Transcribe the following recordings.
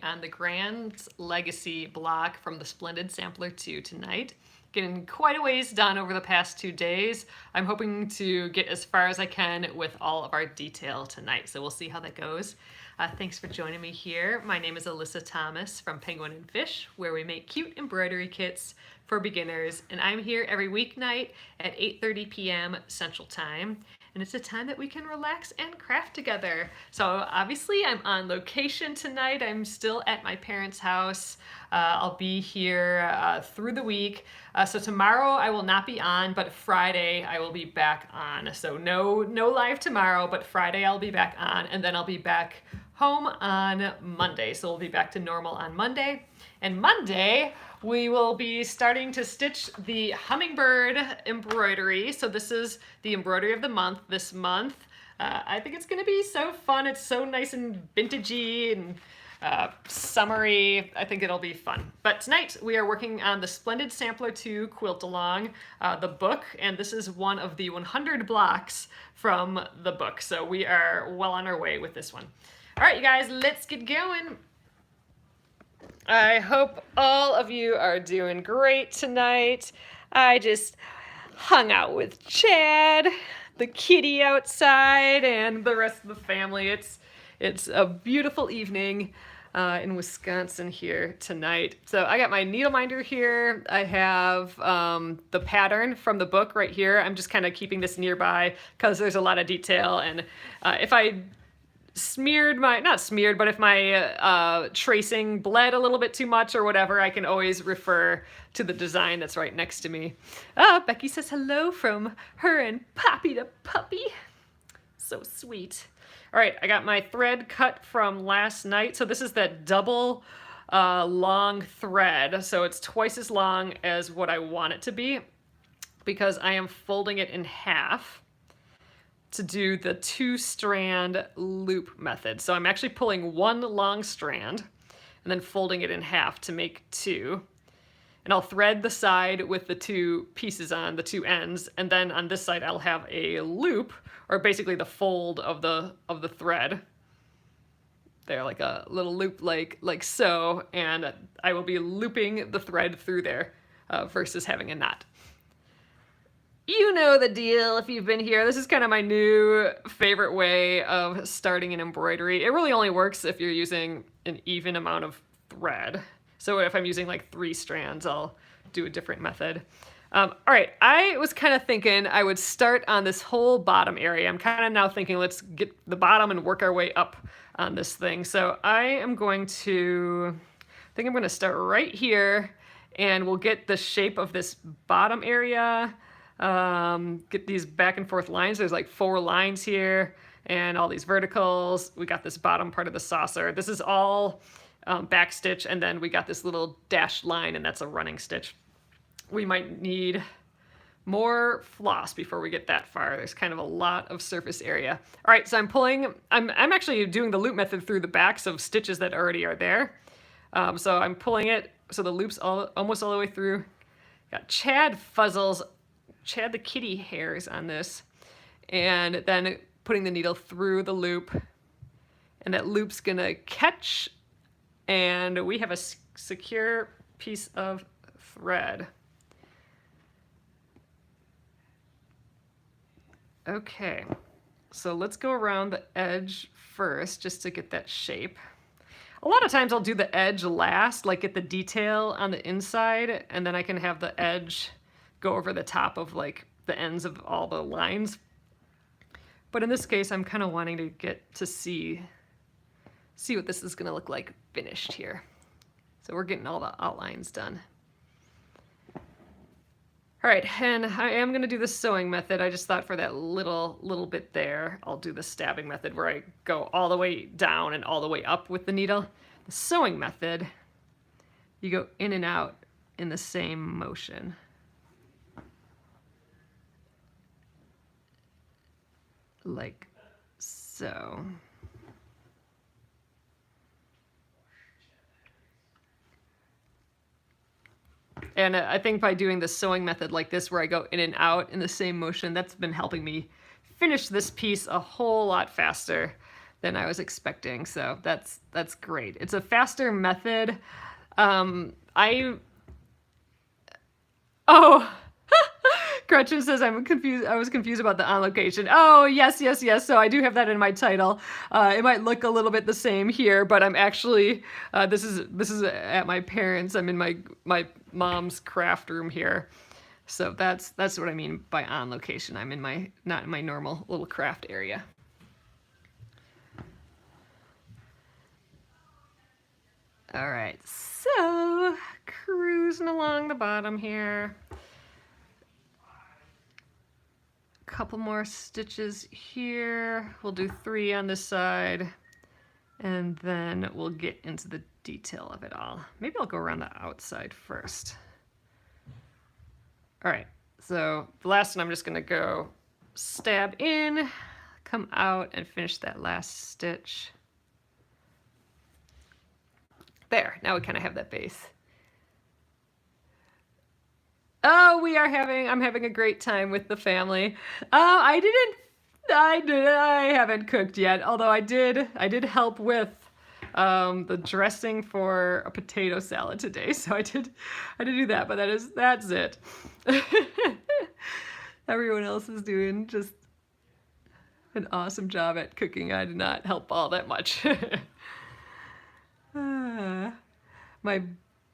on the Gran Legacy block from the Splendid Sampler 2 tonight. Getting quite a ways done over the past 2 days. I'm hoping to get as far as I can with all of our detail tonight, so we'll see how that goes. Thanks for joining me here. My name is Alyssa Thomas from Penguin and Fish, where we make cute embroidery kits for beginners, and I'm here every weeknight at 8:30 p.m. Central Time. And it's a time that we can relax and craft together. So obviously I'm on location tonight. I'm still at my parents' house. I'll be here through the week. So tomorrow I will not be on, but Friday I will be back on. So no live tomorrow, but Friday I'll be back on, and then I'll be back home on Monday. So we'll be back to normal on Monday. And Monday, we will be starting to stitch the hummingbird embroidery. So this is the embroidery of the month this month. I think it's gonna be so fun. It's so nice and vintagey and summery. I think it'll be fun. But tonight we are working on the Splendid Sampler 2 Quilt Along, the book, and this is one of the 100 blocks from the book. So we are well on our way with this one. All right, you guys, let's get going. I hope all of you are doing great tonight. I just hung out with Chad, the kitty outside, and the rest of the family. It's a beautiful evening in Wisconsin here tonight. So I got my needle minder here. I have the pattern from the book right here. I'm just kind of keeping this nearby because there's a lot of detail, and if I smeared my, not smeared, but if my tracing bled a little bit too much or whatever, I can always refer to the design that's right next to me. Becky says hello from her and Poppy the puppy. So sweet. All right, I got my thread cut from last night. So this is that double long thread. So it's twice as long as what I want it to be because I am folding it in half to do the 2-strand loop method. So I'm actually pulling one long strand and then folding it in half to make 2. And I'll thread the side with the 2 pieces on the 2 ends, and then on this side I'll have a loop, or basically the fold of the thread. There, like a little loop like so, and I will be looping the thread through there versus having a knot. You know the deal if you've been here. This is kind of my new favorite way of starting an embroidery. It really only works if you're using an even amount of thread. So if I'm using like 3 strands, I'll do a different method. All right, I was kind of thinking I would start on this whole bottom area. I'm kind of now thinking let's get the bottom and work our way up on this thing. So I think I'm going to start right here, and we'll get the shape of this bottom area. Get these back and forth lines. There's like 4 lines here and all these verticals. We got this bottom part of the saucer. This is all back stitch, and then we got this little dashed line, and that's a running stitch. We might need more floss before we get that far. There's kind of a lot of surface area. All right, so I'm actually doing the loop method through the backs of stitches that already are there. So I'm pulling it so the loop's almost all the way through. Got Chad the kitty hairs on this, and then putting the needle through the loop, and that loop's gonna catch, and we have a secure piece of thread. Okay, so let's go around the edge first just to get that shape. A lot of times I'll do the edge last, like get the detail on the inside, and then I can have the edge go over the top of like the ends of all the lines. But in this case, I'm kind of wanting to get to see what this is gonna look like finished here. So we're getting all the outlines done. All right, and I am gonna do the sewing method. I just thought for that little bit there, I'll do the stabbing method where I go all the way down and all the way up with the needle. The sewing method, you go in and out in the same motion. Like so. And I think by doing the sewing method like this, where I go in and out in the same motion, that's been helping me finish this piece a whole lot faster than I was expecting. So that's great. It's a faster method. Oh, Gretchen says I'm confused. I was confused about the on location. Oh, yes, yes, yes. So I do have that in my title. It might look a little bit the same here, but I'm actually this is at my parents'. I'm in my mom's craft room here. So that's what I mean by on location. I'm in not in my normal little craft area. All right, so cruising along the bottom here. Couple more stitches here. We'll do 3 on this side, and then we'll get into the detail of it all. Maybe I'll go around the outside first. All right, so the last one I'm just gonna go stab in, come out, and finish that last stitch. There, now we kind of have that base. Oh, I'm having a great time with the family. I haven't cooked yet, although I did help with the dressing for a potato salad today. So I did do that, but that's it. Everyone else is doing just an awesome job at cooking. I did not help all that much. My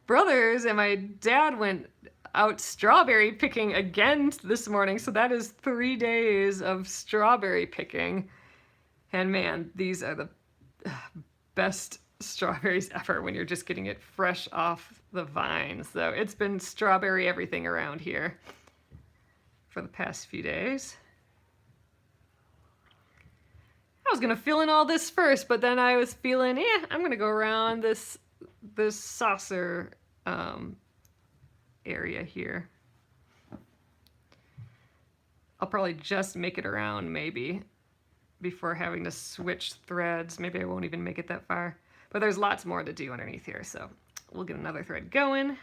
brothers and my dad went out strawberry picking again this morning, so that is 3 days of strawberry picking. And man, these are the best strawberries ever when you're just getting it fresh off the vine. So it's been strawberry everything around here for the past few days. I was gonna fill in all this first, but then I was feeling, I'm gonna go around this saucer area here. I'll probably just make it around maybe before having to switch threads. Maybe I won't even make it that far, but there's lots more to do underneath here. So we'll get another thread going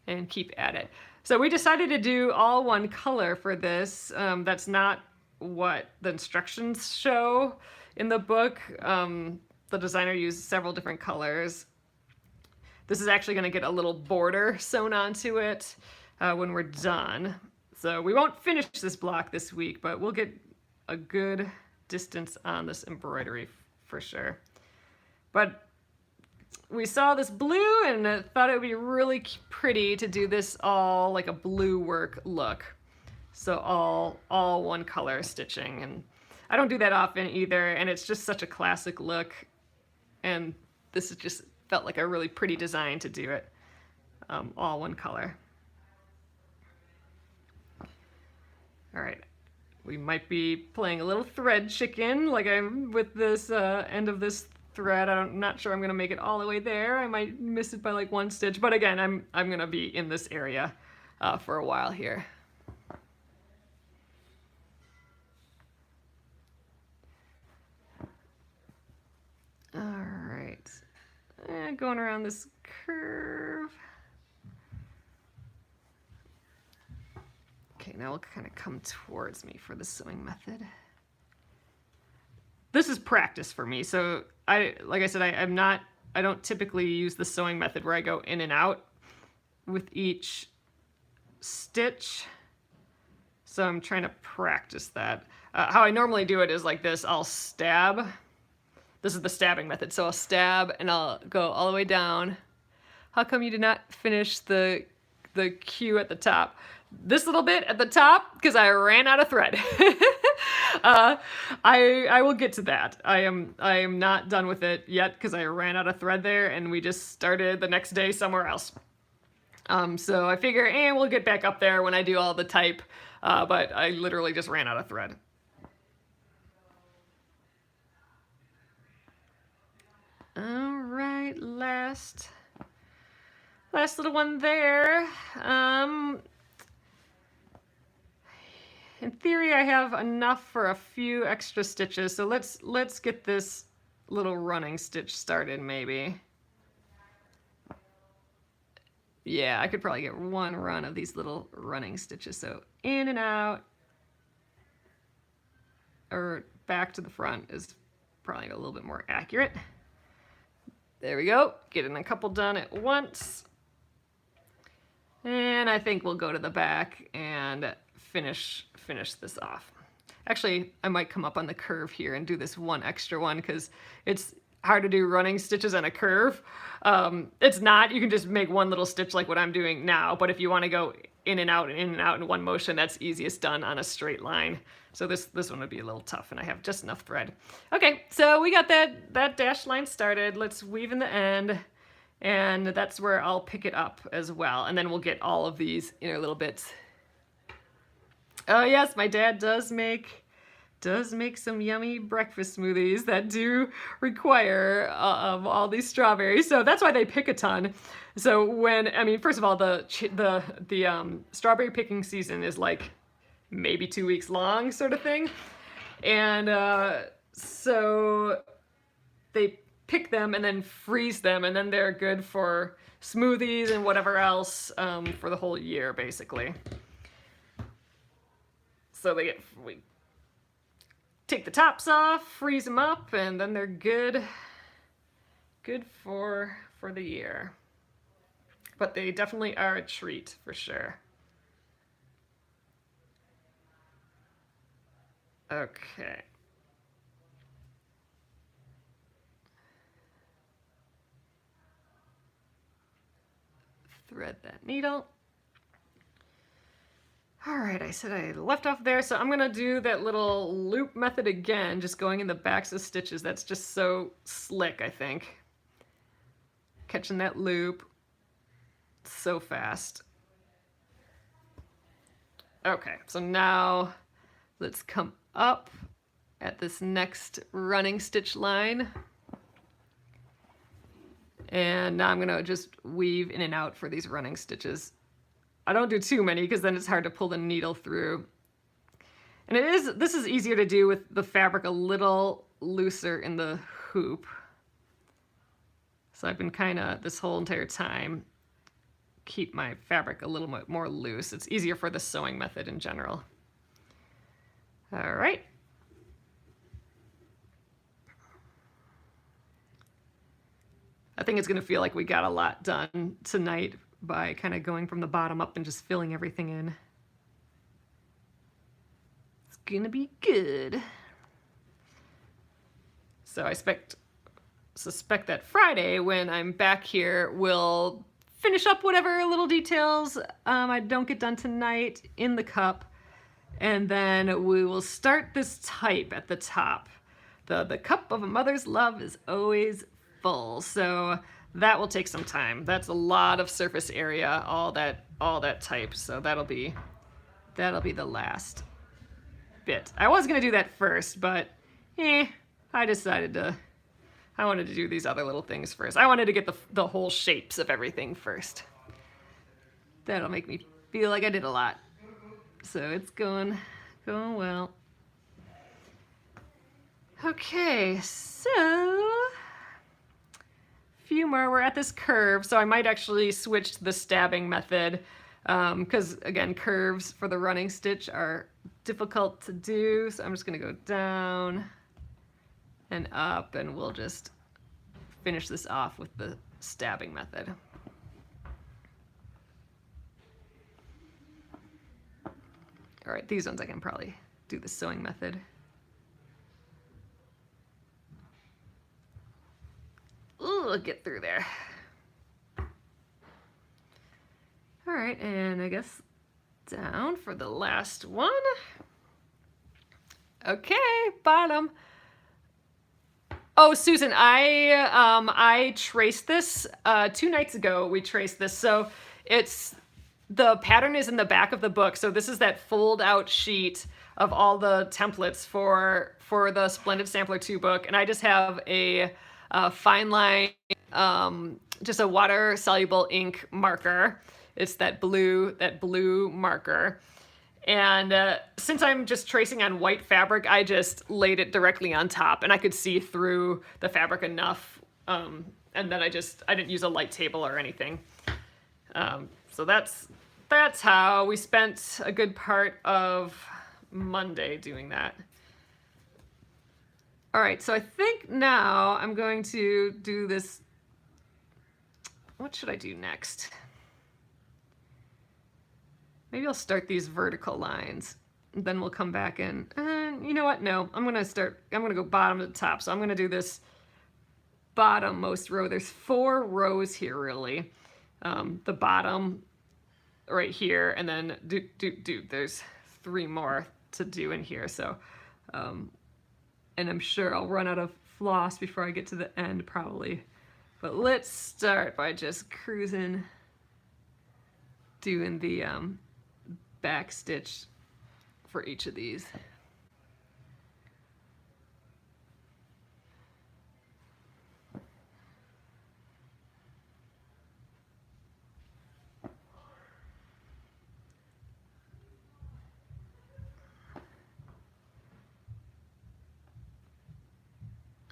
and keep at it. So we decided to do all one color for this. That's not what the instructions show in the book. The designer used several different colors. This is actually going to get a little border sewn onto it when we're done. So we won't finish this block this week, but we'll get a good distance on this embroidery for sure. But we saw this blue and thought it would be really pretty to do this all like a blue work look. So all one color stitching. And I don't do that often either, and it's just such a classic look. And this is just felt like a really pretty design to do it all one color. All right, we might be playing a little thread chicken like I'm with this end of this thread. I'm not sure I'm gonna make it all the way there. I might miss it by like 1 stitch, but again, I'm gonna be in this area for a while here. All right. And going around this curve. Okay, now we'll kind of come towards me for the sewing method. This is practice for me. So like I said, I don't typically use the sewing method where I go in and out with each stitch. So I'm trying to practice that. How I normally do it is like this. I'll stab. This is the stabbing method. So I'll stab and I'll go all the way down. How come you did not finish the Q at the top? This little bit at the top, because I ran out of thread. I will get to that. I am not done with it yet because I ran out of thread there and we just started the next day somewhere else. So I figure, we'll get back up there when I do all the type, but I literally just ran out of thread. All right, last little one there. In theory, I have enough for a few extra stitches, so let's get this little running stitch started maybe. Yeah, I could probably get 1 run of these little running stitches. So in and out, or back to the front is probably a little bit more accurate. There we go, getting a couple done at once. And I think we'll go to the back and finish this off. Actually, I might come up on the curve here and do this one extra one because it's hard to do running stitches on a curve. It's not, you can just make one little stitch like what I'm doing now, but if you want to go in and out and in and out in one motion, that's easiest done on a straight line. So this one would be a little tough, and I have just enough thread. Okay, so we got that dashed line started. Let's weave in the end, and that's where I'll pick it up as well, and then we'll get all of these inner little bits. Oh yes, my dad does make some yummy breakfast smoothies that do require all these strawberries. So that's why they pick a ton. So when, I mean, first of all, the strawberry picking season is like maybe 2 weeks long, sort of thing. And so they pick them and then freeze them, and then they're good for smoothies and whatever else for the whole year, basically. So we take the tops off, freeze them up, and then they're good for the year. But they definitely are a treat for sure. Okay. Thread that needle. All right, I said I left off there, so I'm gonna do that little loop method again, just going in the backs of stitches. That's just so slick, I think. Catching that loop so fast. Okay, so now let's come up at this next running stitch line. And now I'm gonna just weave in and out for these running stitches. I don't do too many because then it's hard to pull the needle through. And this is easier to do with the fabric a little looser in the hoop. So I've been kind of, this whole entire time, keep my fabric a little bit more loose. It's easier for the sewing method in general. All right. I think it's gonna feel like we got a lot done tonight by kind of going from the bottom up and just filling everything in. It's gonna be good. So I suspect that Friday, when I'm back here, we'll finish up whatever little details I don't get done tonight in the cup, and then we will start this type at the top. The cup of a mother's love is always full, so that will take some time. That's a lot of surface area, all that type, so that'll be the last bit. I was gonna do that first, but I decided I wanted to do these other little things first. I wanted to get the whole shapes of everything first. That'll make me feel like I did a lot. So it's going well. Okay, so few more. We're at this curve, so I might actually switch to the stabbing method because again, curves for the running stitch are difficult to do. So I'm just gonna go down and up, and we'll just finish this off with the stabbing method. All right, these ones I can probably do the sewing method. Ooh, get through there. All right, and I guess down for the last one. Okay, bottom. Oh, Susan, I traced this 2 nights ago. We traced this, so the pattern is in the back of the book. So this is that fold out sheet of all the templates for the Splendid Sampler 2 book, and I just have a fine line, just a water soluble ink marker. It's that blue marker. And since I'm just tracing on white fabric, I just laid it directly on top, and I could see through the fabric enough. And then I didn't use a light table or anything. So that's how we spent a good part of Monday doing that. All right, so I think now I'm going to do this. What should I do next? Maybe I'll start these vertical lines. Then we'll come back in. You know what? No, I'm gonna go bottom to top. So I'm gonna do this bottommost row. There's 4 rows here, really. The bottom right here, and then there's 3 more to do in here. So, and I'm sure I'll run out of floss before I get to the end, probably. But let's start by just cruising, doing the back stitch for each of these.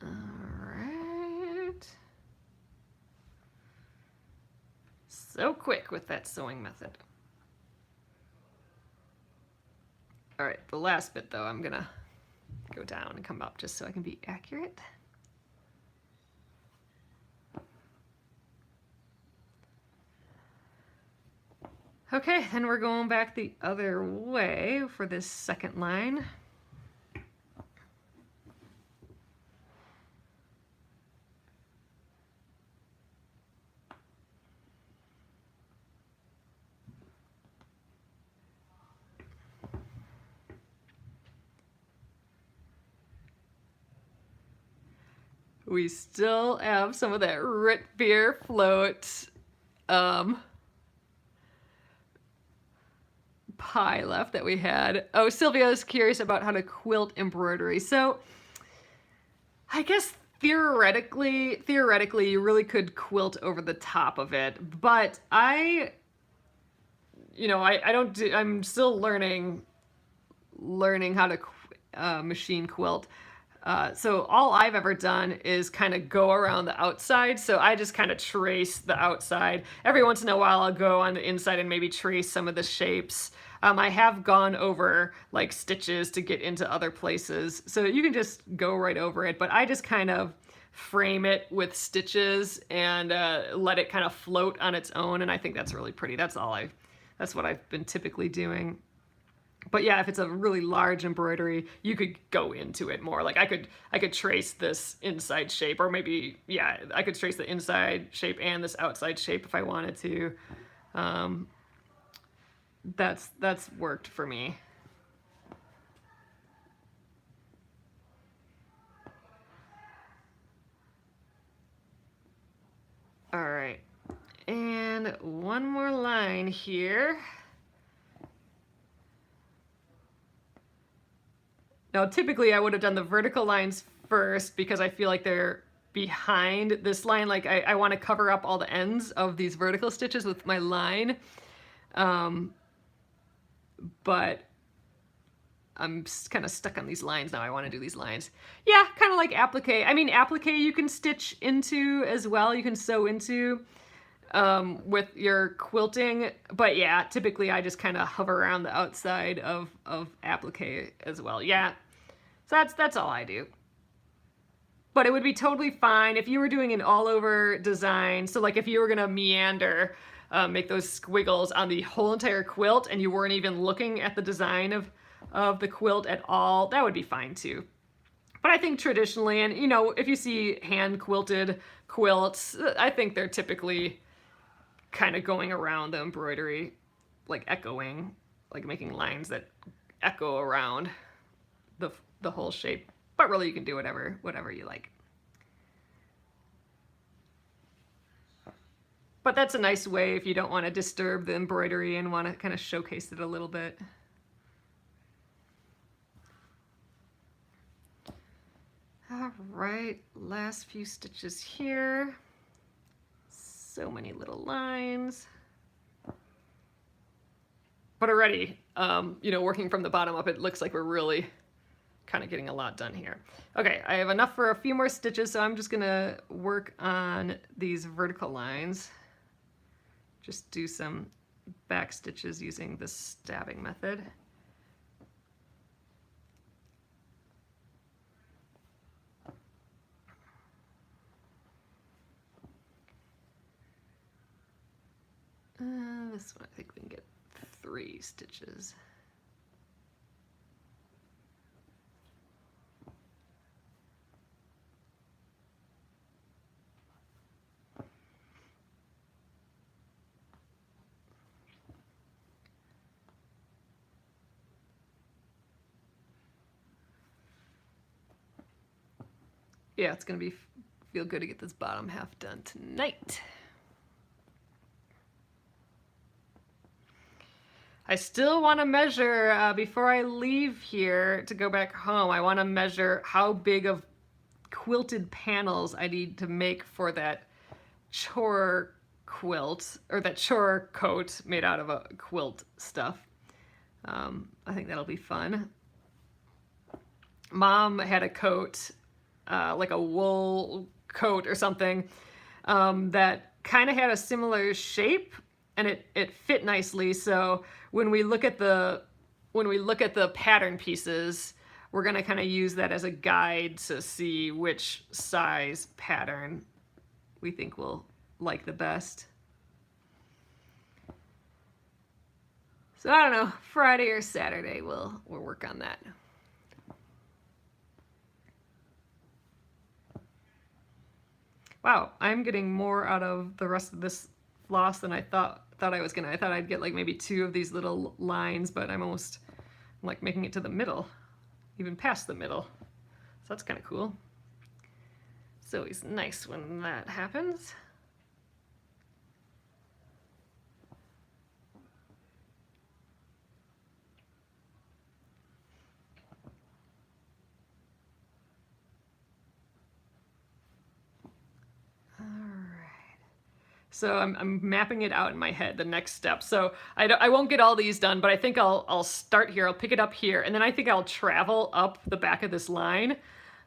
All right. So quick with that sewing method. All right, the last bit though, I'm gonna go down and come up just so I can be accurate. Okay, then we're going back the other way for this second line. We still have some of that root beer float pie left that we had. Oh, Sylvia is curious about how to quilt embroidery. So I guess theoretically you really could quilt over the top of it, but I don't do, I'm still learning how to machine quilt. So all I've ever done is kind of go around the outside. So I just kind of trace the outside. Every once in a while I'll go on the inside and maybe trace some of the shapes. I have gone over like stitches to get into other places. So you can just go right over it, but I just kind of frame it with stitches and let it kind of float on its own. And I think that's really pretty. That's what I've been typically doing. But yeah, if it's a really large embroidery, you could go into it more. Like I could trace this inside shape, or maybe, yeah, I could trace the inside shape and this outside shape if I wanted to. That's worked for me. All right, and one more line here. Now, typically I would have done the vertical lines first because I feel like they're behind this line. Like I want to cover up all the ends of these vertical stitches with my line. But I'm kind of stuck on these lines now. I want to do these lines. Yeah, kind of like applique. I mean, applique you can stitch into as well. You can sew into with your quilting. But yeah, typically I just kind of hover around the outside of applique as well. Yeah. So that's all I do. But it would be totally fine if you were doing an all-over design. So like if you were gonna meander, make those squiggles on the whole entire quilt and you weren't even looking at the design of the quilt at all, that would be fine too. But I think traditionally, and you know, if you see hand quilted quilts, I think they're typically kind of going around the embroidery, like echoing, like making lines that echo around the whole shape. But really you can do whatever you like. But that's a nice way if you don't want to disturb the embroidery and want to kind of showcase it a little bit. All right, last few stitches here. So many little lines. But already, you know, working from the bottom up, it looks like we're really kind of getting a lot done here. Okay, I have enough for a few more stitches, so I'm just gonna work on these vertical lines. Just do some back stitches using the stabbing method. This one, I think we can get 3 stitches. Yeah, it's gonna feel good to get this bottom half done tonight. I still want to measure, before I leave here to go back home, I want to measure how big of quilted panels I need to make for that chore quilt, or that chore coat made out of a quilt stuff. I think that'll be fun. Mom had a coat, like a wool coat or something, that kind of had a similar shape, and it fit nicely. So when we look at the pattern pieces, we're gonna kind of use that as a guide to see which size pattern we think we'll like the best. So I don't know, Friday or Saturday we'll work on that. Wow, I'm getting more out of the rest of this floss than I thought I was gonna. I thought I'd get like maybe 2 of these little lines, but I'm almost like making it to the middle, even past the middle. So that's kind of cool. It's always nice when that happens. So I'm mapping it out in my head, the next step. So I won't get all these done, but I think I'll start here. I'll pick it up here, and then I think I'll travel up the back of this line,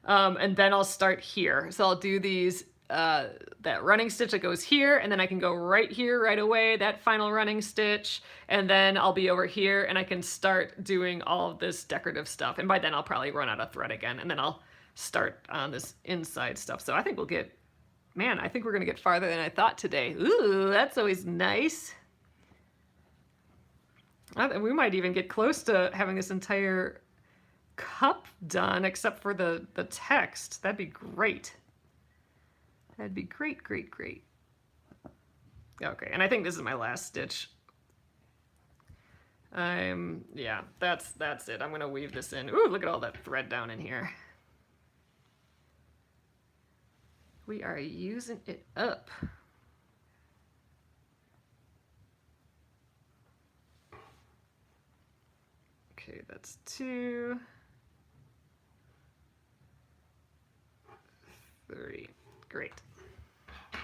and then I'll start here. So I'll do these, that running stitch that goes here, and then I can go right here right away, that final running stitch, and then I'll be over here, and I can start doing all of this decorative stuff. And by then I'll probably run out of thread again, and then I'll start on this inside stuff. So I think we'll get... Man, I think we're going to get farther than I thought today. Ooh, that's always nice. We might even get close to having this entire cup done, except for the text. That'd be great. That'd be great, great, great. Okay, and I think this is my last stitch. Yeah, that's it. I'm going to weave this in. Ooh, look at all that thread down in here. We are using it up. Okay, that's 2, 3. Great. All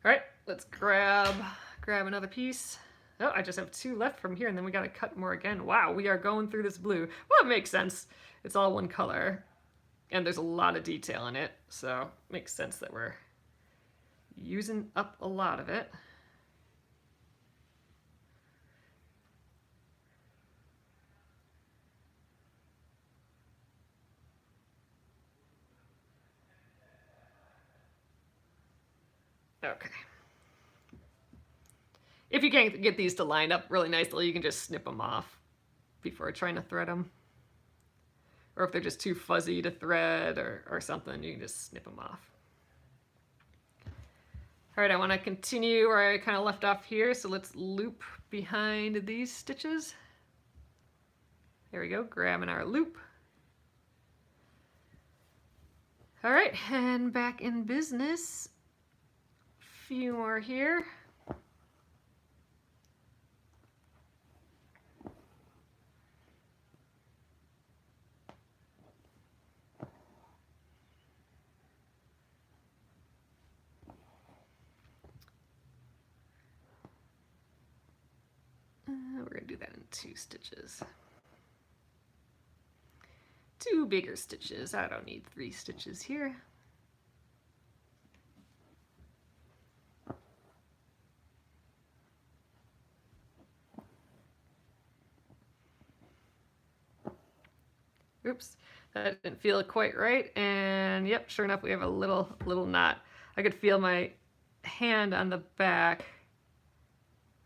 right, let's grab another piece. Oh, I just have 2 left from here, and then we got to cut more again. Wow, we are going through this blue. Well, it makes sense. It's all one color, and there's a lot of detail in it, so it makes sense that we're using up a lot of it. Okay. If you can't get these to line up really nicely, you can just snip them off before trying to thread them. Or if they're just too fuzzy to thread or something, you can just snip them off. All right, I want to continue where I kind of left off here, so let's loop behind these stitches. There we go, grabbing our loop. All right, and back in business. A few more here. We're going to do that in 2 stitches. 2 bigger stitches. I don't need 3 stitches here. Oops, that didn't feel quite right. And yep, sure enough, we have a little knot. I could feel my hand on the back,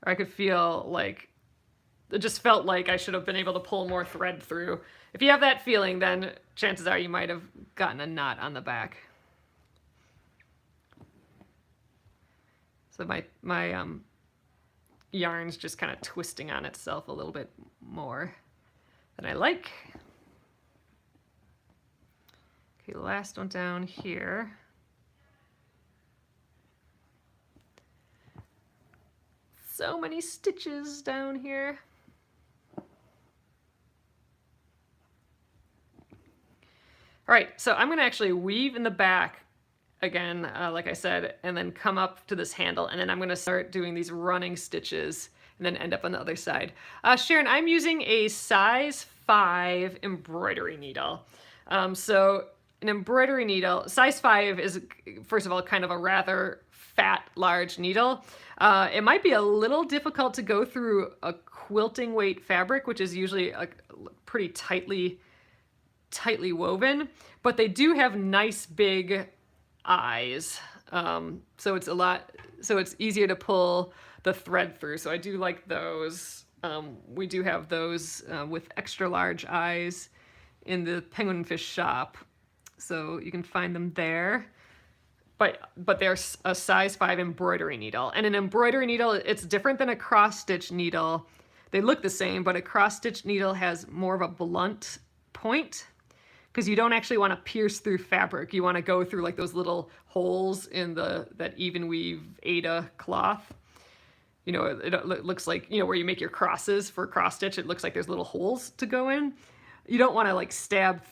or I could feel like, it just felt like I should have been able to pull more thread through. If you have that feeling, then chances are you might have gotten a knot on the back. So my yarn's just kind of twisting on itself a little bit more than I like. Okay, last one down here. So many stitches down here. All right, so I'm gonna actually weave in the back again, like I said, and then come up to this handle, and then I'm gonna start doing these running stitches and then end up on the other side. Sharon, I'm using a size 5 embroidery needle. So an embroidery needle, size 5 is, first of all, kind of a rather fat, large needle. It might be a little difficult to go through a quilting weight fabric, which is usually a pretty tightly woven, but they do have nice big eyes. So it's easier to pull the thread through. So I do like those. We do have those with extra large eyes in the penguin fish shop. So you can find them there. But they're a size 5 embroidery needle. And an embroidery needle, it's different than a cross stitch needle. They look the same, but a cross stitch needle has more of a blunt point, because you don't actually want to pierce through fabric. You want to go through like those little holes in that even weave Ada cloth. You know, it looks like, you know, where you make your crosses for cross stitch, it looks like there's little holes to go in. You don't want to like stab,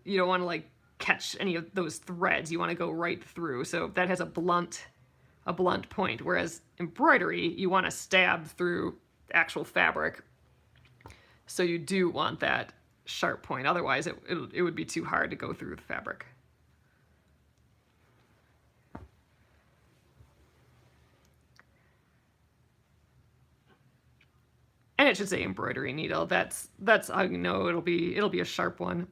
you don't want to like catch any of those threads. You want to go right through. So that has a blunt point, whereas embroidery, you want to stab through the actual fabric. So you do want that sharp point. Otherwise it would be too hard to go through the fabric. And it should say embroidery needle. That's how you know it'll be a sharp one.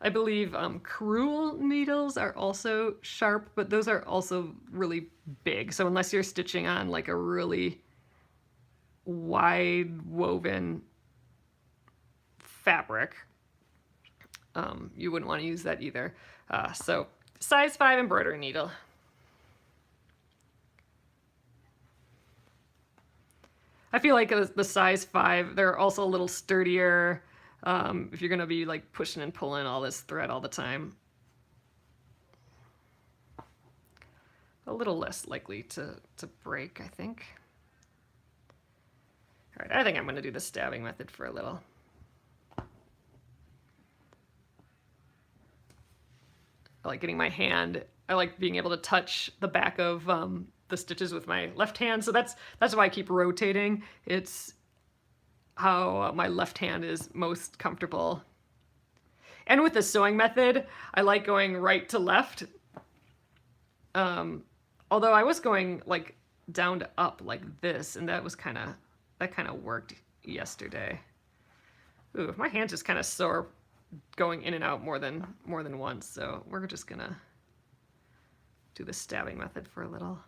I believe crewel needles are also sharp, but those are also really big. So unless you're stitching on like a really wide woven fabric, you wouldn't want to use that either. So size 5 embroidery needle. I feel like the size 5, they're also a little sturdier. If you're gonna be like pushing and pulling all this thread all the time, a little less likely to break, I think. All right, I think I'm gonna do the stabbing method for a little. I like getting my hand, I like being able to touch the back of the stitches with my left hand, so that's why I keep rotating. It's how my left hand is most comfortable. And with the sewing method, I like going right to left. Although I was going like down to up like this, and that kind of worked yesterday. Ooh, my hand's just kind of sore going in and out more than once, so we're just gonna do the stabbing method for a little.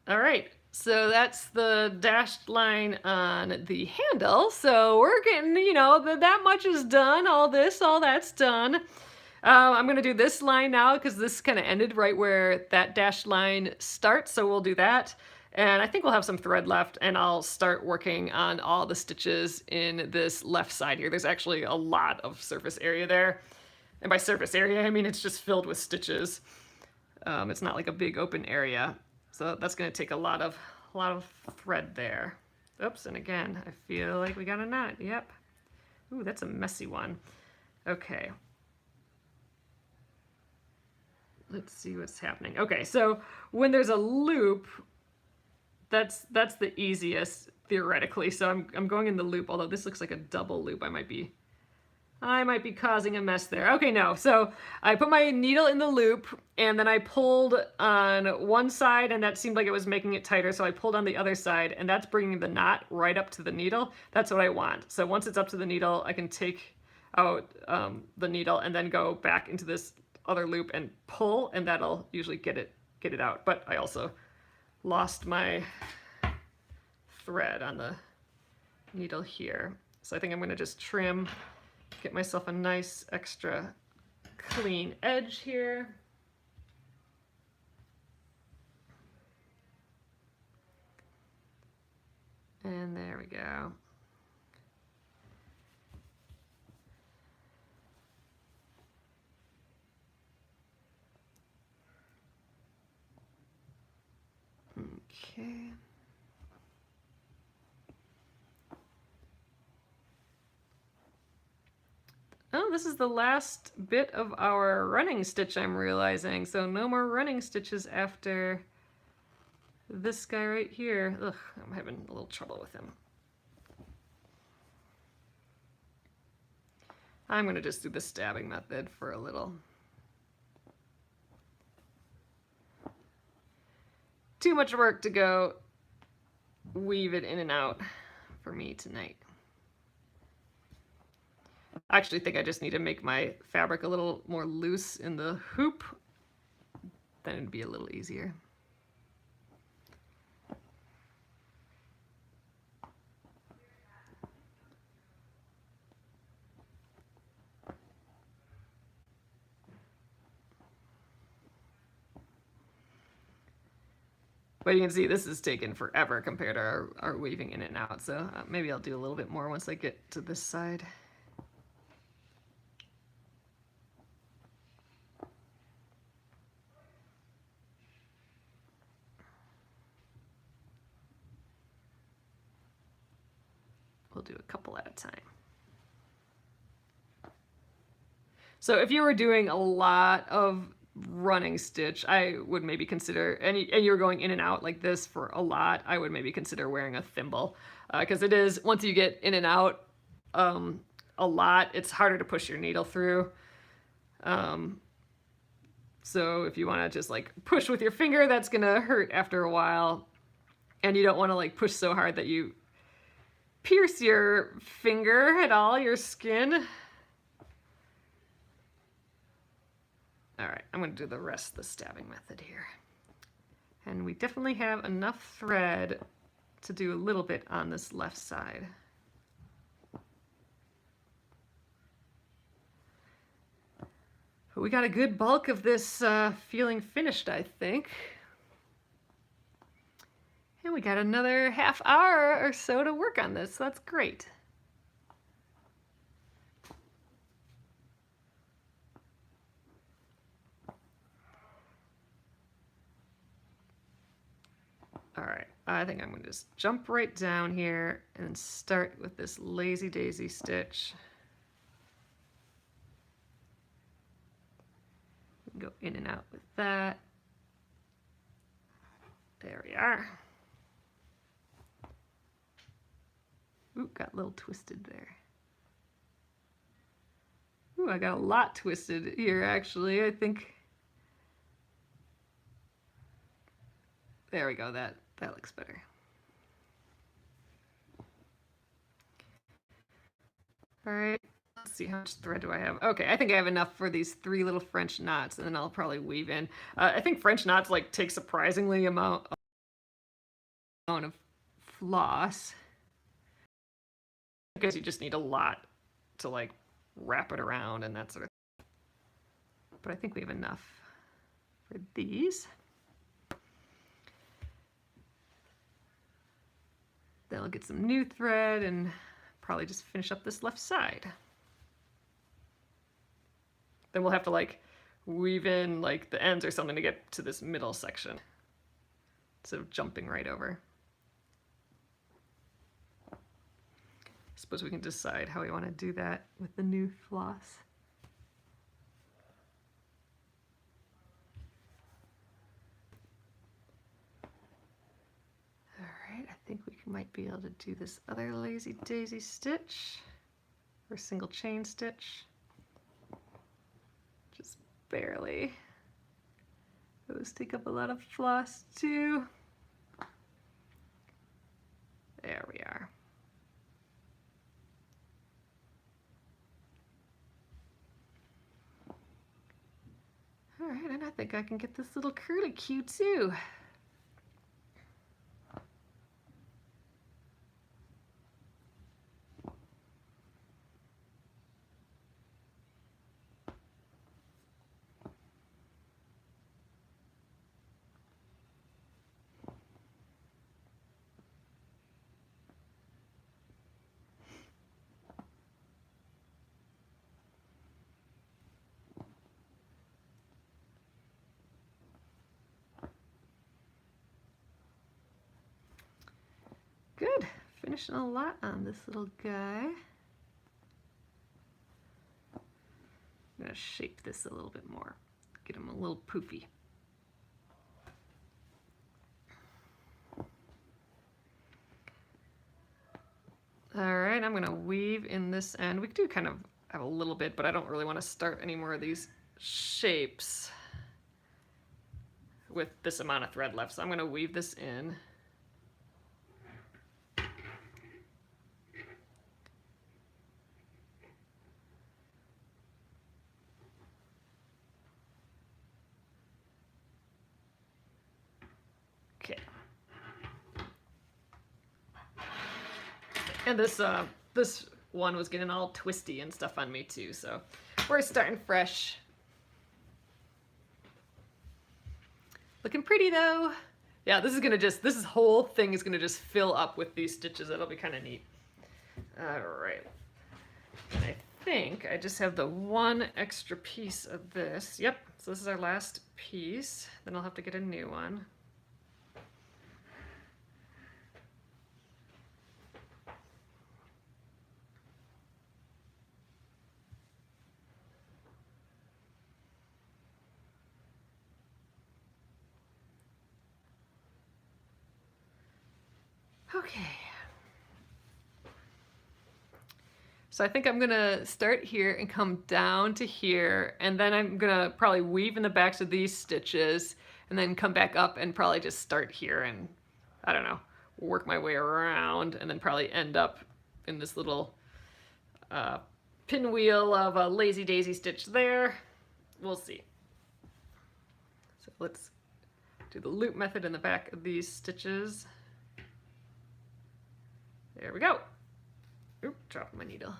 All right, so that's the dashed line on the handle. So we're getting, you know, that much is done. All that's done. I'm gonna do this line now because this kind of ended right where that dashed line starts. So we'll do that. And I think we'll have some thread left, and I'll start working on all the stitches in this left side here. There's actually a lot of surface area there. And by surface area, I mean it's just filled with stitches. It's not like a big open area. So that's going to take a lot of thread there. Oops, and again, I feel like we got a knot. Yep. Ooh, that's a messy one. Okay. Let's see what's happening. Okay, so when there's a loop, that's the easiest theoretically. So I'm going in the loop, although this looks like a double loop. I might be I might be causing a mess there. Okay, no. So I put my needle in the loop and then I pulled on one side and that seemed like it was making it tighter. So I pulled on the other side and that's bringing the knot right up to the needle. That's what I want. So once it's up to the needle, I can take out the needle and then go back into this other loop and pull, and that'll usually get it out. But I also lost my thread on the needle here. So I think I'm going to just trim, get myself a nice extra clean edge here. And there we go. Okay. Oh, this is the last bit of our running stitch, I'm realizing. So no more running stitches after this guy right here. Ugh, I'm having a little trouble with him. I'm going to just do the stabbing method for a little. Too much work to go weave it in and out for me tonight. I actually think I just need to make my fabric a little more loose in the hoop. Then it'd be a little easier. But you can see this is taken forever compared to our weaving in and out. So maybe I'll do a little bit more once I get to this side. We'll do a couple at a time. So if you were doing a lot of running stitch, I would maybe consider, and you're going in and out like this for a lot, I would maybe consider wearing a thimble. Because it is, once you get in and out a lot, it's harder to push your needle through. So if you want to just like push with your finger, that's going to hurt after a while. And you don't want to like push so hard that you pierce your finger at all, your skin. All right, I'm going to do the rest of the stabbing method here. And we definitely have enough thread to do a little bit on this left side. But we got a good bulk of this feeling finished, I think. And we got another half hour or so to work on this, so that's great. All right, I think I'm going to just jump right down here and start with this lazy daisy stitch. We can go in and out with that. There we are. Ooh, got a little twisted there. Ooh, I got a lot twisted here actually, I think. There we go, that looks better. All right, let's see, how much thread do I have? Okay, I think I have enough for these 3 little French knots, and then I'll probably weave in. I think French knots like take surprisingly amount of floss. I guess you just need a lot to like wrap it around and that sort of thing. But I think we have enough for these. Then I'll get some new thread and probably just finish up this left side. Then we'll have to like weave in like the ends or something to get to this middle section instead of jumping right over. I suppose we can decide how we want to do that with the new floss. I think we might be able to do this other lazy daisy stitch. or single chain stitch. Just barely. Those take up a lot of floss too. There we are. All right, and I think I can get this little curlicue too. Good, finishing a lot on this little guy. I'm gonna shape this a little bit more, get him a little poofy. All right, I'm gonna weave in this end. We do kind of have a little bit, but I don't really want to start any more of these shapes with this amount of thread left. So I'm gonna weave this in. Okay. And this one was getting all twisty and stuff on me too, so we're starting fresh. Looking pretty though. Yeah, this whole thing is gonna just fill up with these stitches. That'll be kind of neat. All right. And I think I just have the one extra piece of this. Yep, so this is our last piece. Then I'll have to get a new one. Okay. So I think I'm gonna start here and come down to here, and then I'm gonna probably weave in the backs of these stitches and then come back up and probably just start here and, I don't know, work my way around and then probably end up in this little pinwheel of a lazy daisy stitch there. We'll see. So let's do the loop method in the back of these stitches. There we go. Oop, dropped my needle.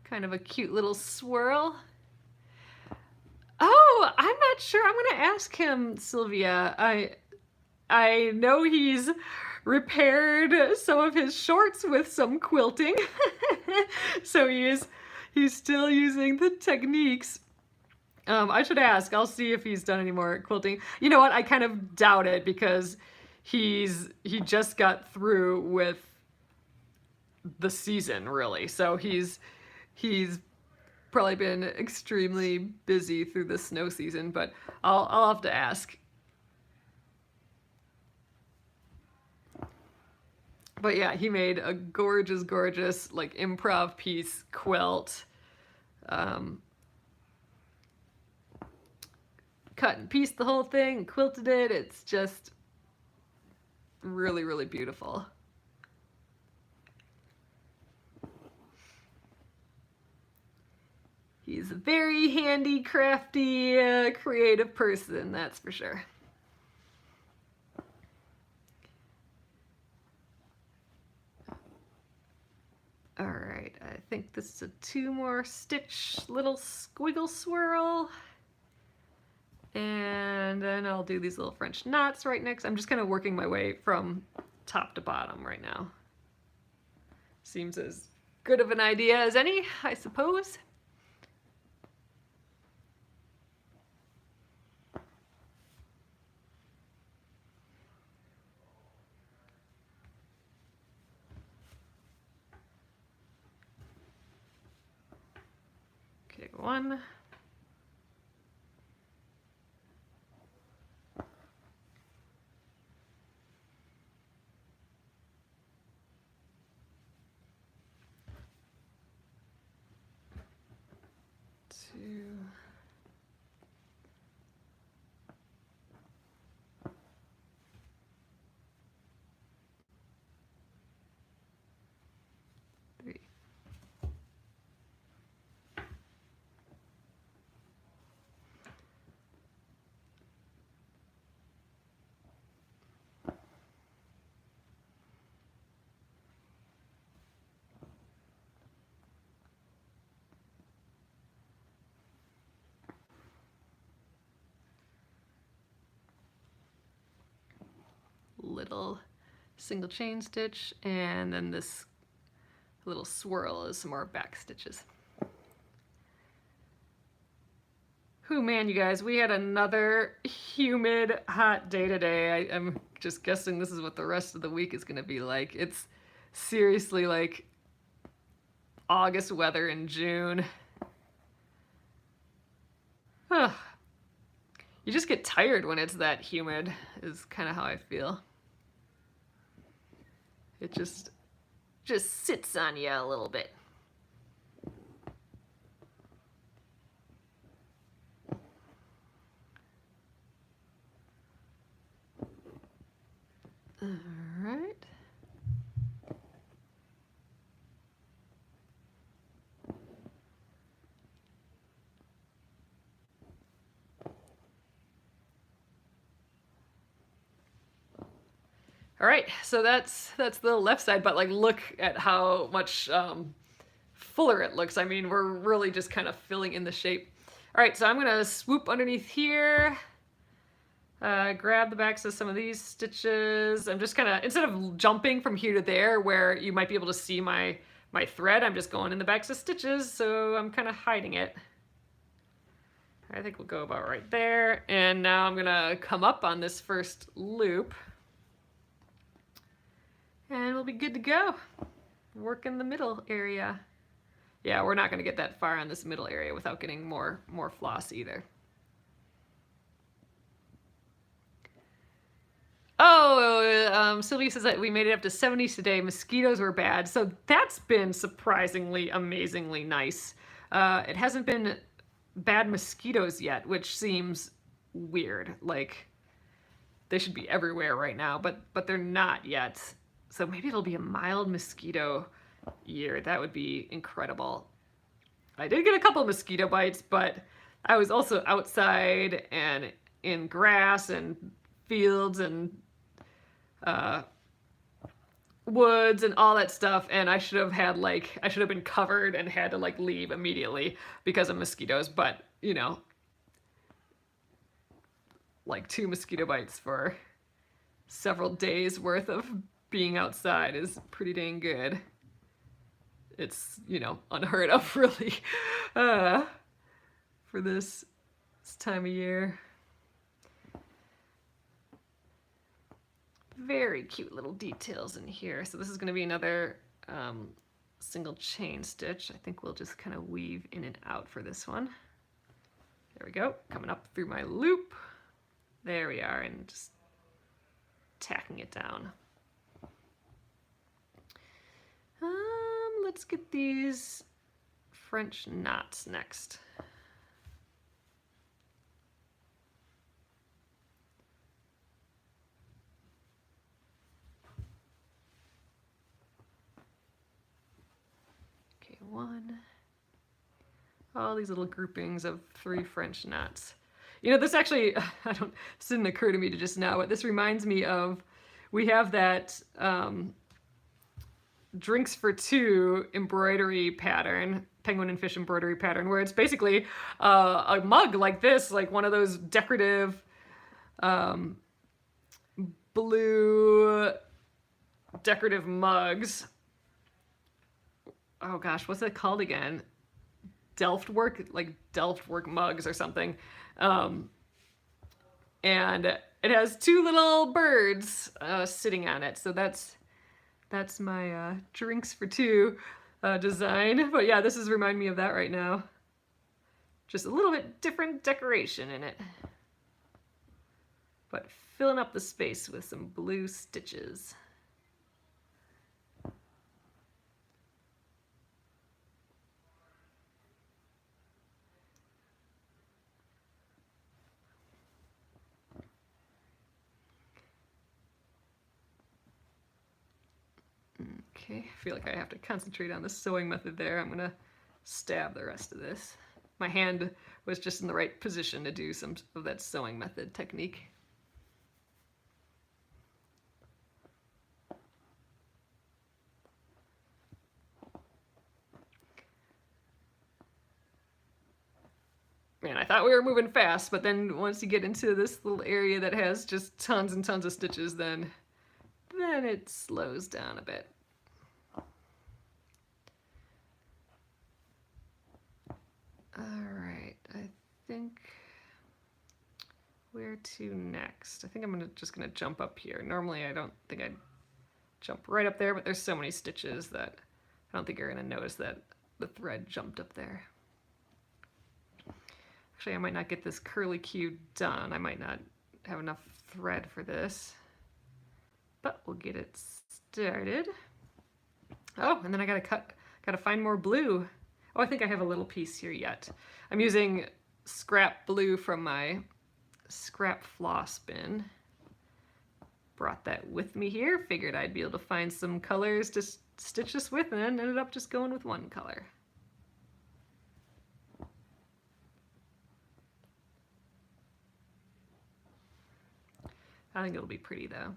Kind of a cute little swirl. Oh, I'm not sure. I'm gonna ask him, Sylvia. I know he's repaired some of his shorts with some quilting. So he's still using the techniques. I should ask. I'll see if he's done any more quilting. You know what? I kind of doubt it because he just got through with the season, really. So he's probably been extremely busy through the snow season, but I'll have to ask. But yeah, he made a gorgeous, gorgeous like improv piece quilt. Cut and pieced the whole thing, quilted it. It's just really, really beautiful. He's a very handy, crafty, creative person, that's for sure. All right, I think this is a 2 more stitch little squiggle swirl. And then I'll do these little French knots right next. I'm just kind of working my way from top to bottom right now. Seems as good of an idea as any, I suppose. Okay, 1. 2. Little single chain stitch, and then this little swirl is some more back stitches. Oh man, you guys, we had another humid, hot day today. I'm just guessing this is what the rest of the week is gonna be like. It's seriously like August weather in June. You just get tired when it's that humid, is kind of how I feel. It just sits on you a little bit. All right. All right, so that's the left side, but like look at how much fuller it looks. I mean, we're really just kind of filling in the shape. All right, so I'm gonna swoop underneath here, grab the backs of some of these stitches. I'm just kind of, instead of jumping from here to there where you might be able to see my thread, I'm just going in the backs of stitches, so I'm kind of hiding it. I think we'll go about right there. And now I'm gonna come up on this first loop, and we'll be good to go. Work in the middle area. Yeah, we're not gonna get that far on this middle area without getting more floss either. Oh, Sylvia says that we made it up to 70s today. Mosquitoes were bad, so that's been surprisingly, amazingly nice. It hasn't been bad mosquitoes yet, which seems weird. Like, they should be everywhere right now, but they're not yet. So maybe it'll be a mild mosquito year. That would be incredible. I did get a couple mosquito bites, but I was also outside and in grass and fields and woods and all that stuff, and I should have been covered and had to like leave immediately because of mosquitoes. But you know, like 2 mosquito bites for several days worth of being outside is pretty dang good. It's, you know, unheard of really for this time of year. Very cute little details in here. So this is going to be another single chain stitch. I think we'll just kind of weave in and out for this one. There we go, coming up through my loop. There we are, and just tacking it down. Let's get these French knots next. Okay, 1. All these little groupings of 3 French knots. You know, this actually, this didn't occur to me to just now, but this reminds me of, we have that drinks for 2 embroidery pattern, penguin and fish embroidery pattern, where it's basically a mug like this, like one of those decorative blue decorative mugs. Oh gosh, what's it called again? Delft work mugs or something. And it has 2 little birds sitting on it. So that's my drinks for 2 design. But yeah, this is reminding me of that right now. Just a little bit different decoration in it. But filling up the space with some blue stitches. Okay, I feel like I have to concentrate on the sewing method there. I'm gonna stab the rest of this. My hand was just in the right position to do some of that sewing method technique. Man, I thought we were moving fast, but then once you get into this little area that has just tons and tons of stitches, then it slows down a bit. Alright, I think where to next? I think I'm just gonna jump up here. Normally I don't think I'd jump right up there, but there's so many stitches that I don't think you're gonna notice that the thread jumped up there. Actually, I might not get this curly Q done. I might not have enough thread for this, but we'll get it started. Oh, and then I gotta find more blue. Oh, I think I have a little piece here yet. I'm using scrap blue from my scrap floss bin. Brought that with me here. Figured I'd be able to find some colors to stitch this with, and then ended up just going with one color. I think it'll be pretty though.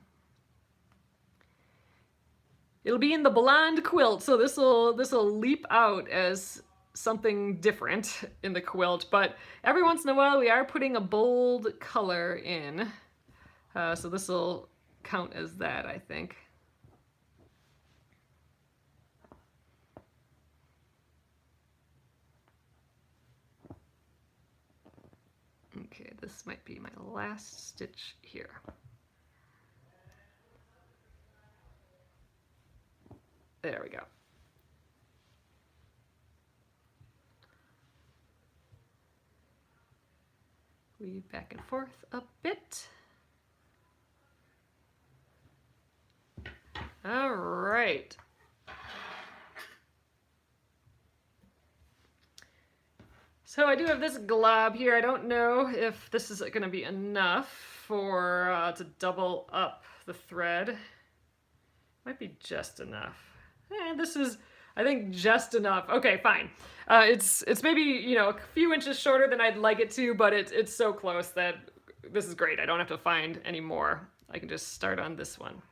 It'll be in the blonde quilt, so this'll leap out as something different in the quilt, but every once in a while we are putting a bold color in. So this'll count as that, I think. Okay, this might be my last stitch here. There we go. Weave back and forth a bit. All right. So I do have this glob here. I don't know if this is going to be enough for to double up the thread. Might be just enough. This is, I think, just enough. Okay, fine. It's maybe, you know, a few inches shorter than I'd like it to, but it's so close that this is great. I don't have to find any more. I can just start on this one.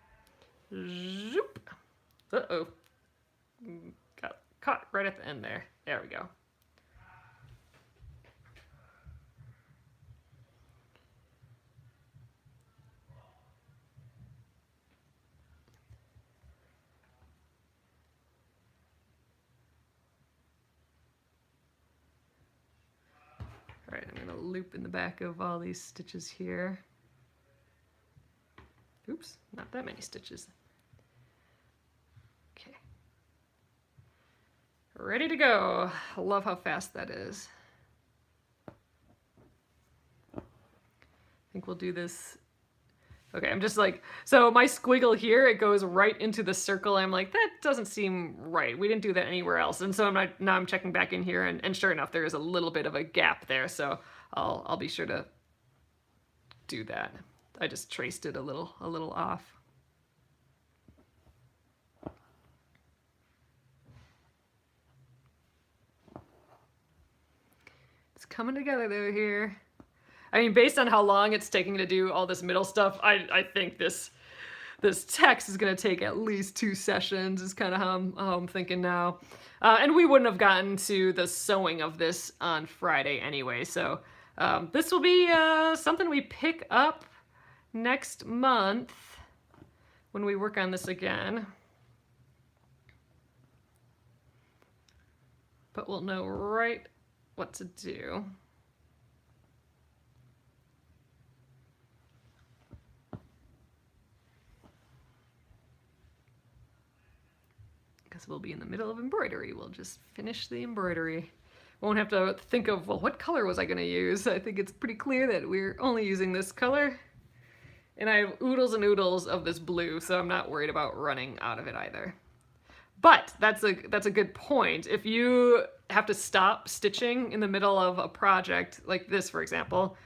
Zoop. Uh-oh. Got caught right at the end there. There we go. All right, I'm going to loop in the back of all these stitches here. Oops, not that many stitches. Okay. Ready to go. I love how fast that is. I think we'll do this. Okay, I'm just like, so my squiggle here, it goes right into the circle. I'm like, that doesn't seem right. We didn't do that anywhere else. And so now I'm checking back in here, and sure enough, there is a little bit of a gap there. So I'll be sure to do that. I just traced it a little off. It's coming together though here. I mean, based on how long it's taking to do all this middle stuff, I think this text is going to take at least 2 sessions is kind of how I'm thinking now. And we wouldn't have gotten to the sewing of this on Friday anyway, so this will be something we pick up next month when we work on this again. But we'll know right what to do. Because we'll be in the middle of embroidery. We'll just finish the embroidery. Won't have to think of, well, what color was I going to use? I think it's pretty clear that we're only using this color. And I have oodles and oodles of this blue, so I'm not worried about running out of it either. But that's a good point. If you have to stop stitching in the middle of a project, like this, for example,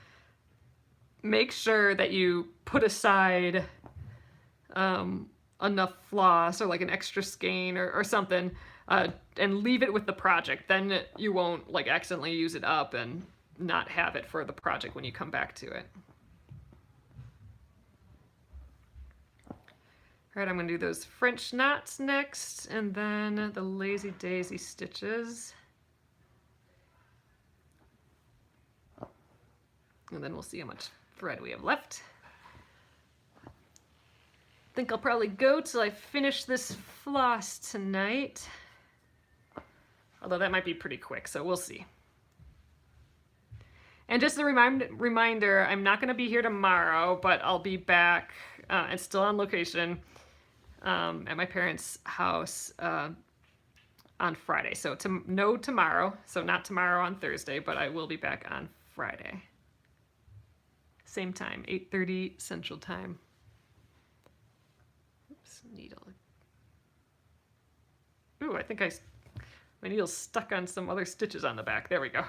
make sure that you put aside a enough floss or like an extra skein or something, and leave it with the project. Then you won't like accidentally use it up and not have it for the project when you come back to it. All right, I'm going to do those French knots next, and then the lazy daisy stitches. And then we'll see how much thread we have left. I think I'll probably go till I finish this floss tonight. Although that might be pretty quick, so we'll see. And just a reminder, I'm not going to be here tomorrow, but I'll be back and still on location at my parents' house on Friday. So no tomorrow, so not tomorrow on Thursday, but I will be back on Friday. Same time, 8:30 Central Time. Oops, needle. Ooh, I think my needle's stuck on some other stitches on the back. There we go.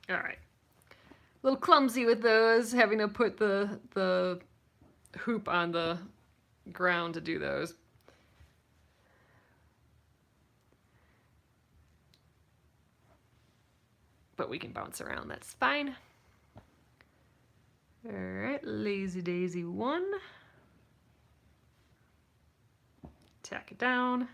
All right. A little clumsy with those, having to put the hoop on the ground to do those. But we can bounce around, that's fine. All right, lazy daisy 1. Tack it down.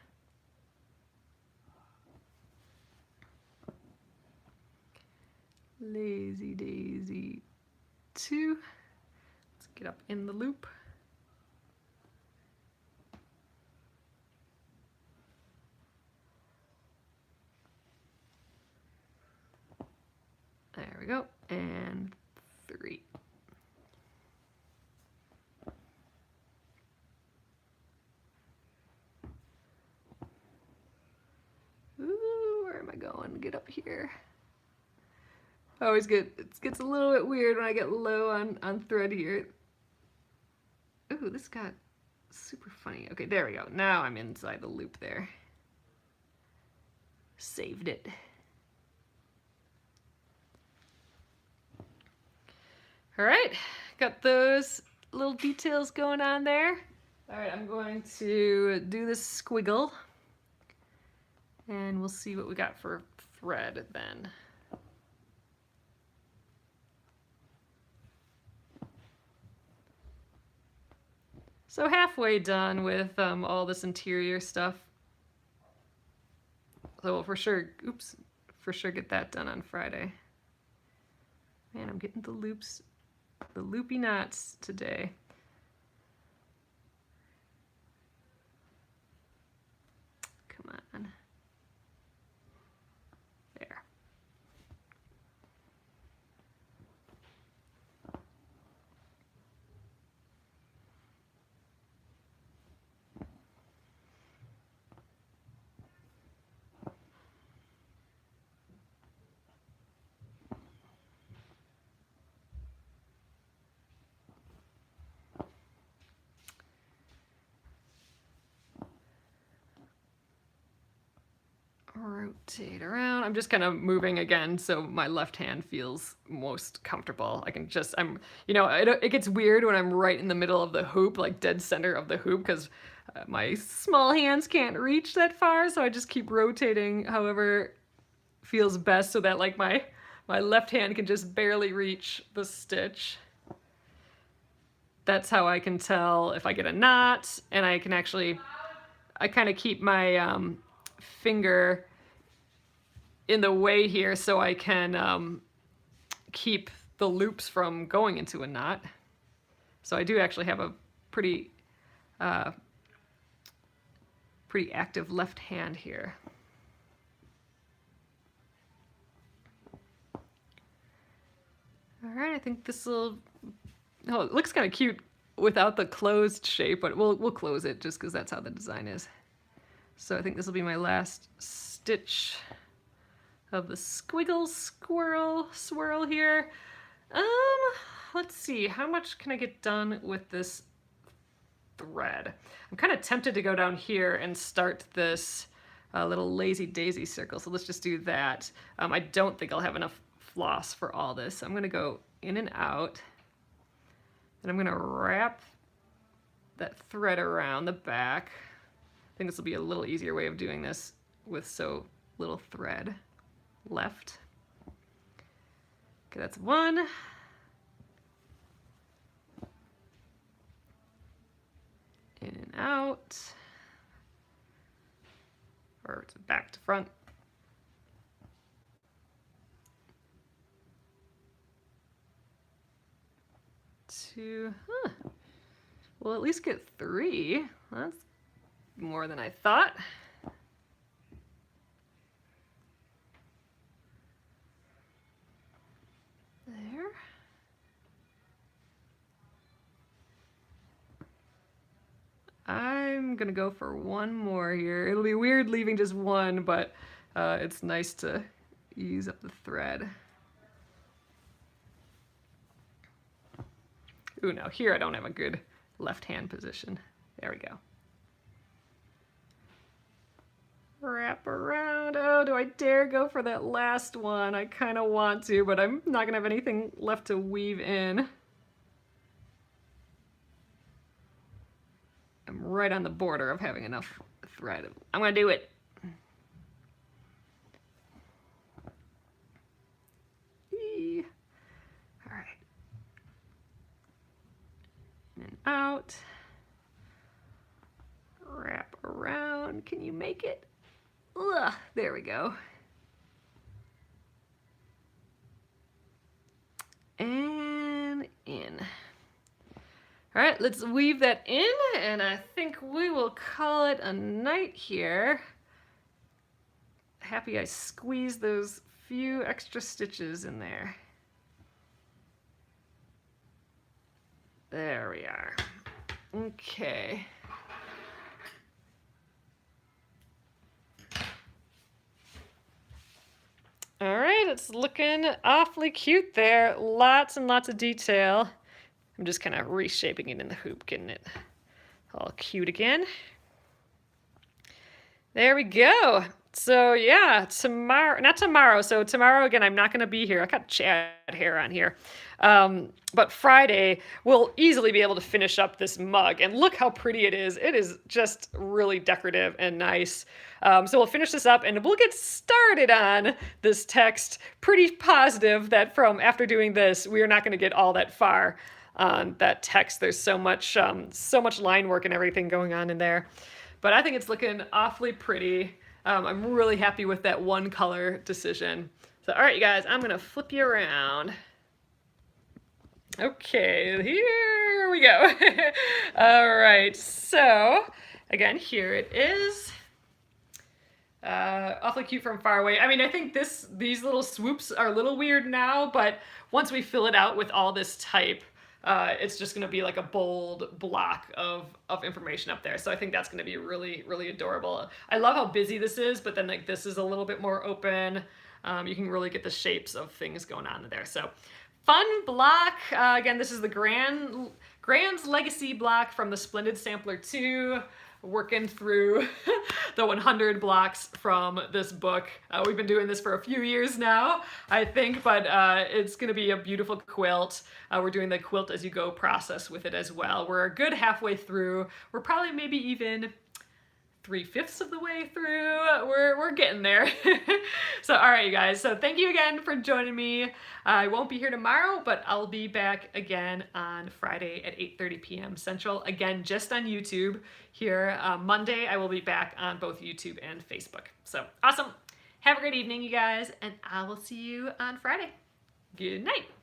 Lazy daisy 2. Let's get up in the loop. There we go. And 3. Ooh, where am I going? Get up here. I always it gets a little bit weird when I get low on thread here. Ooh, this got super funny. Okay, there we go. Now I'm inside the loop there. Saved it. All right, got those little details going on there. All right, I'm going to do this squiggle, and we'll see what we got for thread then. So halfway done with all this interior stuff. So we'll for sure get that done on Friday. Man, I'm getting the loopy knots today. Come on. There. Rotate around. I'm just kind of moving again so my left hand feels most comfortable. It gets weird when I'm right in the middle of the hoop, like dead center of the hoop, because my small hands can't reach that far, so I just keep rotating however feels best so that like my left hand can just barely reach the stitch. That's how I can tell if I get a knot, and I kind of keep my finger in the way here so I can keep the loops from going into a knot. So I do actually have a pretty active left hand here. All right, I think this will, oh, it looks kind of cute without the closed shape, but we'll close it just because that's how the design is. So I think this will be my last stitch of the squiggle swirl here. Um, let's see, how much can I get done with this thread? I'm kind of tempted to go down here and start this little lazy daisy circle, so let's just do that. I don't think I'll have enough floss for all this, so I'm gonna go in and out, and I'm gonna wrap that thread around the back. I think this will be a little easier way of doing this with so little thread left. Okay, that's one. In and out. Or it's back to front. Two. Huh. We'll at least get three. That's more than I thought. There. I'm gonna go for one more here. It'll be weird leaving just one, but it's nice to ease up the thread. Ooh, now here I don't have a good left hand position. There we go. Wrap around. Oh, do I dare go for that last one? I kind of want to, but I'm not gonna have anything left to weave in. I'm right on the border of having enough thread. I'm gonna do it. All right. In and out. Wrap around. Can you make it? Ugh, there we go. And in. All right, let's weave that in, and I think we will call it a night here. Happy I squeezed those few extra stitches in there. There we are. Okay. All right, it's looking awfully cute there. Lots and lots of detail. I'm just kind of reshaping it in the hoop, getting it all cute again. There we go. So yeah, so tomorrow again, I'm not gonna be here. I got Chad hair on here. But Friday, we'll easily be able to finish up this mug, and look how pretty it is. It is just really decorative and nice. So we'll finish this up and we'll get started on this text. Pretty positive that from after doing this, we are not gonna get all that far on that text. There's so much line work and everything going on in there. But I think it's looking awfully pretty. I'm really happy with that one color decision. So, all right, you guys, I'm gonna flip you around. Okay, here we go. All right, so again, here it is. Awfully cute from far away. I mean, I think these little swoops are a little weird now, but once we fill it out with all this type, it's just gonna be like a bold block of information up there. So I think that's gonna be really, really adorable. I love how busy this is, but then like this is a little bit more open. You can really get the shapes of things going on in there. So fun block. Again, this is the Gran's Legacy block from the Splendid Sampler 2. Working through the 100 blocks from this book. We've been doing this for a few years now, I think, but it's gonna be a beautiful quilt. We're doing the quilt as you go process with it as well. We're a good halfway through. We're probably maybe even 3/5 of the way through. We're getting there. So all right, you guys, so thank you again for joining me. I won't be here tomorrow, but I'll be back again on Friday at 8:30 p.m. Central, again just on YouTube here. Monday I will be back on both YouTube and Facebook. So awesome. Have a great evening, you guys, and I will see you on Friday. Good night.